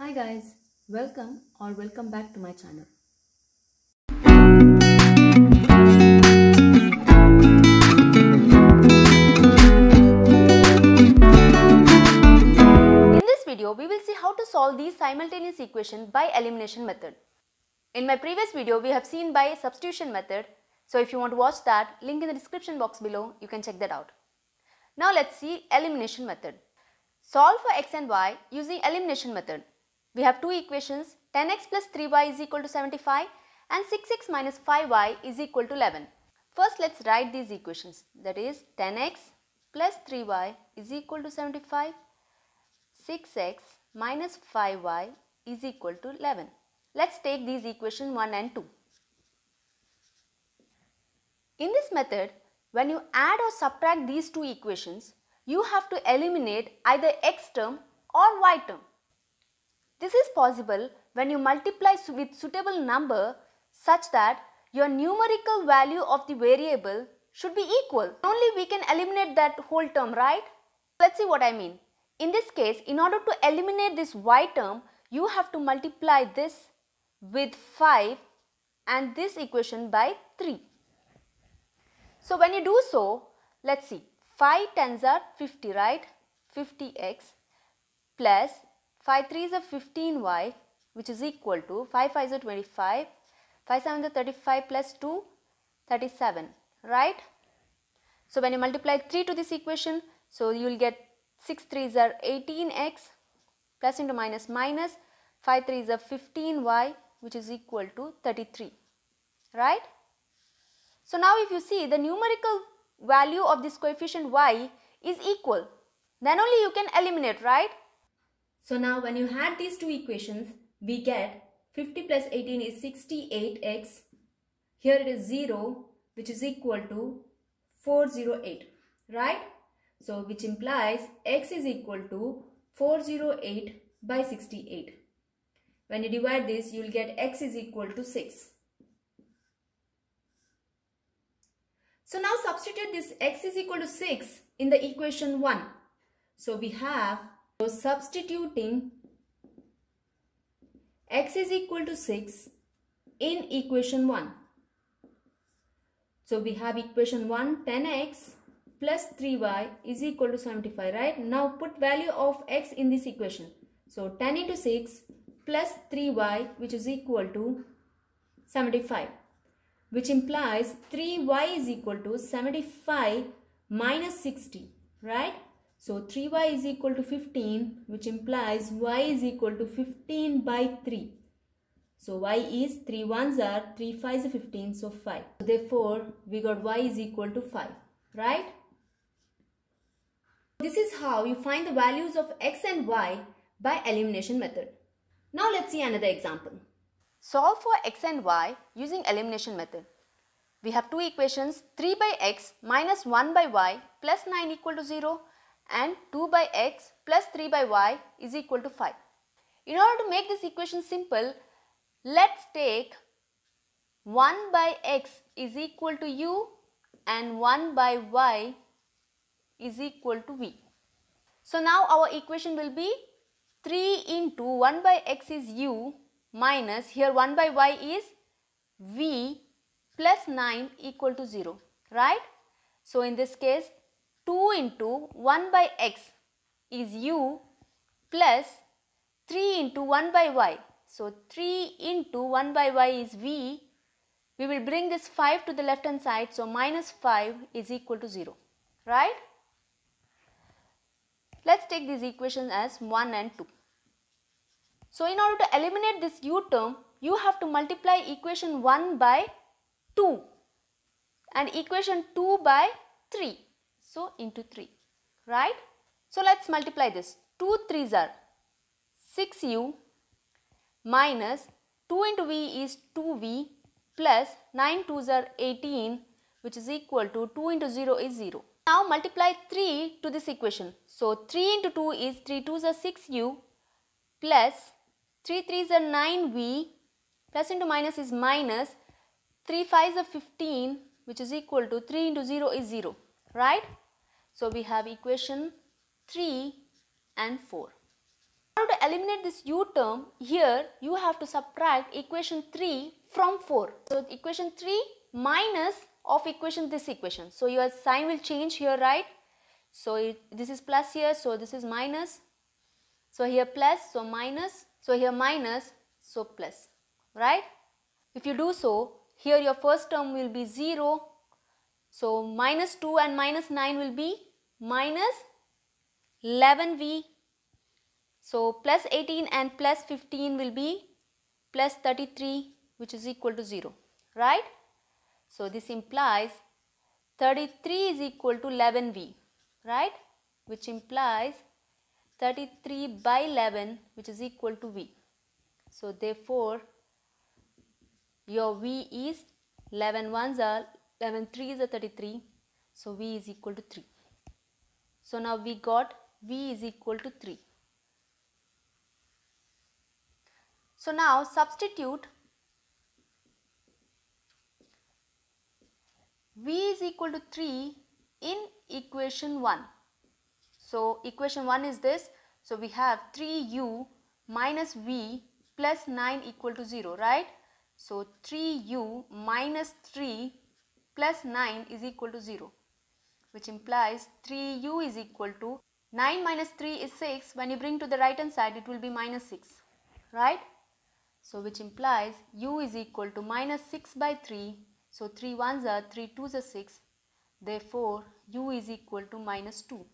Hi guys, welcome back to my channel. In this video, we will see how to solve these simultaneous equations by elimination method. In my previous video, we have seen by substitution method. So if you want to watch that, link in the description box below, you can check that out. Now let's see elimination method. Solve for x and y using elimination method. We have two equations, 10x plus 3y is equal to 75 and 6x minus 5y is equal to 11. First let's write these equations, that is 10x plus 3y is equal to 75, 6x minus 5y is equal to 11. Let's take these equations 1 and 2. In this method, when you add or subtract these two equations, you have to eliminate either x term or y term. This is possible when you multiply with suitable number such that your numerical value of the variable should be equal. Only we can eliminate that whole term, right? Let's see what I mean. In this case, in order to eliminate this y term, you have to multiply this with 5 and this equation by 3. So when you do so, let's see, 5 tens are 50, right? 50x plus 5 3s are 15y, which is equal to 5 5s are 25, 5 7s are 35 plus 2, 37, right? So when you multiply 3 to this equation, so you will get 6 3s are 18x plus into minus minus 5 3s are 15y, which is equal to 33, right? So now if you see, the numerical value of this coefficient y is equal, then only you can eliminate, right? So now when you add these two equations, we get 50 plus 18 is 68x. Here it is 0, which is equal to 408, right? So which implies x is equal to 408 by 68. When you divide this, you will get x is equal to 6. So now substitute this x is equal to 6 in the equation 1. So we have, substituting x is equal to 6 in equation 1. So we have equation 1, 10x plus 3y is equal to 75, right? Now put value of x in this equation. So 10 into 6 plus 3y, which is equal to 75, which implies 3y is equal to 75 minus 60, right? So 3y is equal to 15, which implies y is equal to 15 by 3. So y is 3 1s are 3 5s are 15, so 5. Therefore, we got y is equal to 5, right? This is how you find the values of x and y by elimination method. Now let's see another example. Solve for x and y using elimination method. We have two equations, 3 by x minus 1 by y plus 9 equal to 0 and 2 by x plus 3 by y is equal to 5. In order to make this equation simple, let's take 1 by x is equal to u and 1 by y is equal to v. So now our equation will be 3 into 1 by x is u minus, here 1 by y is v plus 9 equal to 0, right? So in this case, 2 into 1 by x is u plus 3 into 1 by y. So 3 into 1 by y is v. We will bring this 5 to the left hand side, so minus 5 is equal to 0, right? Let's take these equations as 1 and 2. So in order to eliminate this u term, you have to multiply equation 1 by 2 and equation 2 by 3. So into 3, right? So let's multiply this. 2 3s are 6u minus 2 into v is 2v plus 9 2s are 18, which is equal to 2 into 0 is 0. Now multiply 3 to this equation. So 3 into 2 is 3 2s are 6u plus 3 3s are 9v plus into minus is minus 3 5s are 15, which is equal to 3 into 0 is 0, right? So we have equation 3 and 4. Now to eliminate this u term, here you have to subtract equation 3 from 4. So equation 3 minus of this equation. So your sign will change here, right? So this is plus here, so this is minus. So here plus, so minus. So here minus, so plus, right? If you do so, here your first term will be 0. So minus 2 and minus 9 will be minus 11v. So plus 18 and plus 15 will be plus 33, which is equal to 0, right? So this implies 33 is equal to 11v, right? Which implies 33 by 11, which is equal to v. So therefore your v is 11 ones are 11 3s are 33. So v is equal to 3. So now we got v is equal to 3. So now substitute v is equal to 3 in equation 1. So equation 1 is this. So we have 3u minus v plus 9 equal to 0, right? So 3u minus 3 plus 9 is equal to 0, which implies 3u is equal to 9 minus 3 is 6. When you bring to the right hand side, it will be minus 6, right? So which implies u is equal to minus 6 by 3. So 3 ones are 3 twos are 6. Therefore u is equal to minus 2.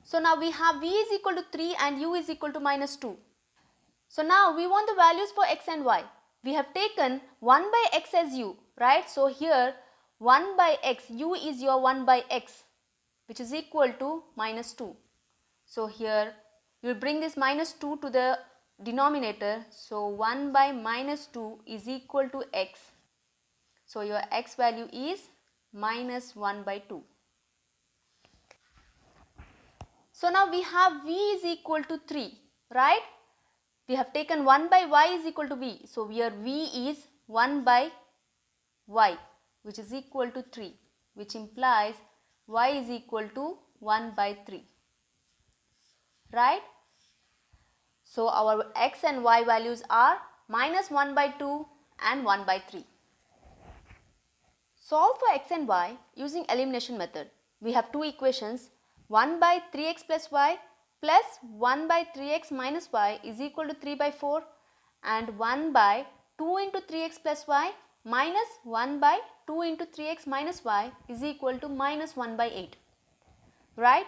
So now we have v is equal to 3 and u is equal to minus 2. So now we want the values for x and y. We have taken 1 by x as u, right? So here 1 by x, u is your 1 by x, which is equal to minus 2. So here you will bring this minus 2 to the denominator. So 1 by minus 2 is equal to x. So your x value is minus 1 by 2. So now we have v is equal to 3, right? We have taken 1 by y is equal to v. So here v is 1 by y, which is equal to 3, which implies y is equal to 1 by 3, right? So our x and y values are minus 1 by 2 and 1 by 3. Solve for x and y using elimination method. We have two equations, 1 by 3x plus y plus 1 by 3x minus y is equal to 3 by 4, and 1 by 2 into 3x plus y minus 1 by 2 into 3x minus y is equal to minus 1 by 8, right?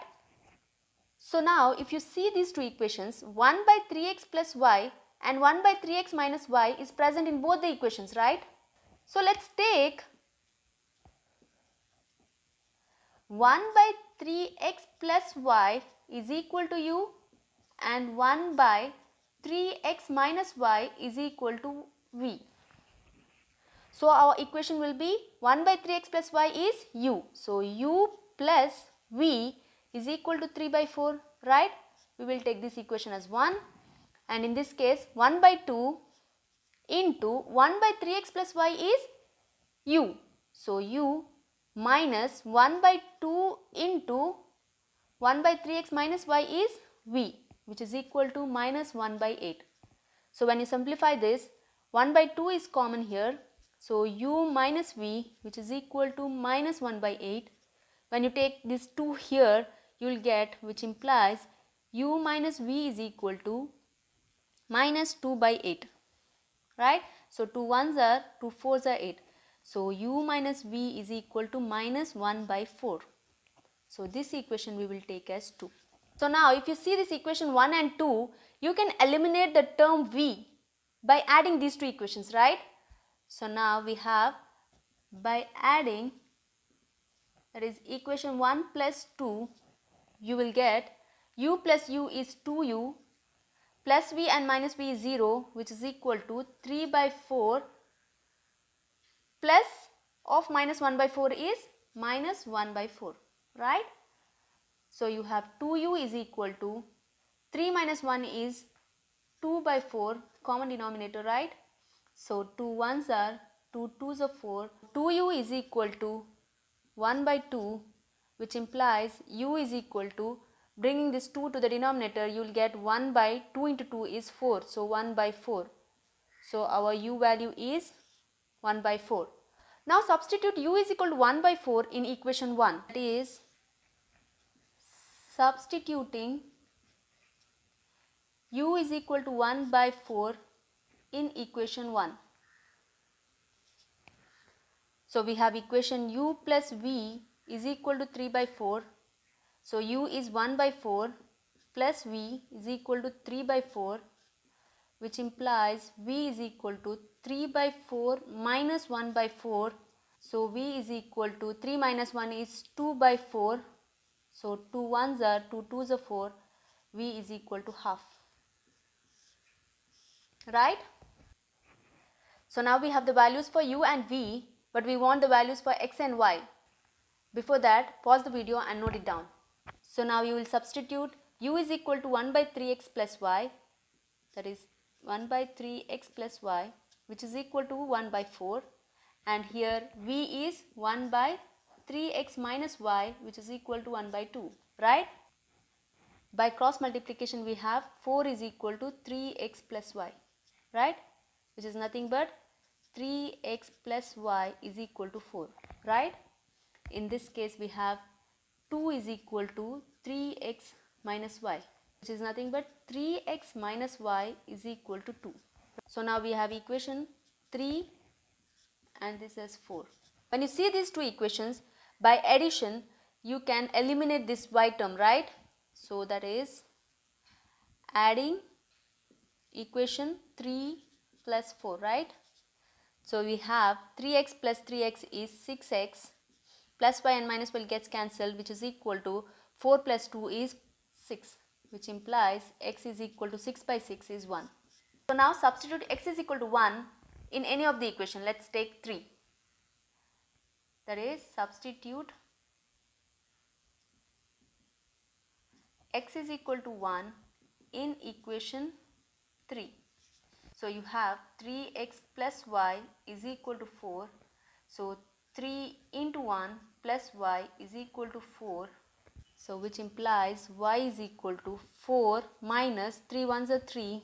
So now if you see these two equations, 1 by 3x plus y and 1 by 3x minus y is present in both the equations, right? So let's take 1 by 3x plus y is equal to u and 1 by 3x minus y is equal to v. So our equation will be 1 by 3x plus y is u. So u plus v is equal to 3 by 4, right? We will take this equation as 1, and in this case 1 by 2 into 1 by 3x plus y is u. So u minus 1 by 2 into 1 by 3x minus y is v, which is equal to minus 1 by 8. So when you simplify this, 1 by 2 is common here. So u minus v, which is equal to minus 1 by 8. When you take this 2 here, you will get, which implies u minus v is equal to minus 2 by 8, right? So 2 ones are 2 fours are 8. So u minus v is equal to minus 1 by 4. So this equation we will take as 2. So now if you see this equation 1 and 2, you can eliminate the term v by adding these two equations, right? So now we have, by adding, that is equation 1 plus 2, you will get u plus u is 2u, plus v and minus v is 0, which is equal to 3 by 4, plus of minus 1 by 4 is minus 1 by 4, right? So you have 2u is equal to 3 minus 1 is 2 by 4, common denominator, right? So 2 ones are 2 twos are 4. 2u is equal to 1 by 2 which implies u is equal to, bringing this 2 to the denominator, you will get 1 by 2 into 2 is 4, so 1 by 4. So our u value is 1 by 4. Now substitute u is equal to 1 by 4 in equation 1. That is, substituting u is equal to 1 by 4 in equation 1. So we have equation u plus v is equal to 3 by 4. So u is 1 by 4 plus v is equal to 3 by 4, which implies v is equal to 3 by 4 minus 1 by 4. So v is equal to 3 minus 1 is 2 by 4. So 2 1s are 2 2s are 4. V is equal to half. Right? So now we have the values for u and v, but we want the values for x and y. Before that, pause the video and note it down. So now you will substitute u is equal to 1 by 3x plus y, that is 1 by 3x plus y, which is equal to 1 by 4, and here v is 1 by 3x minus y, which is equal to 1 by 2, right? By cross multiplication we have 4 is equal to 3x plus y, right? Which is nothing but 3x plus y is equal to 4, right? In this case we have 2 is equal to 3x minus y, which is nothing but 3x minus y is equal to 2. So now we have equation 3 and this is 4. When you see these two equations, by addition you can eliminate this y term, right? So that is adding equation 3 plus 4, right? So we have 3x plus 3x is 6x, plus y and minus y gets cancelled, which is equal to 4 plus 2 is 6, which implies x is equal to 6 by 6 is 1. So now substitute x is equal to 1 in any of the equation. Let's take 3. That is, substitute x is equal to 1 in equation 3. So you have 3x plus y is equal to 4. So 3 into 1 plus y is equal to 4. So which implies y is equal to 4 minus 3 1s are 3.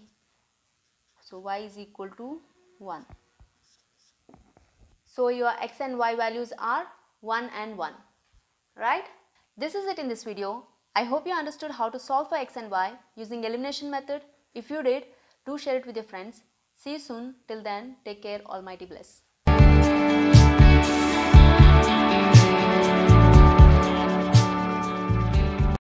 So y is equal to 1. So your x and y values are 1 and 1. Right? This is it in this video. I hope you understood how to solve for x and y using elimination method. If you did, do share it with your friends. See you soon. Till then, take care. Almighty bless.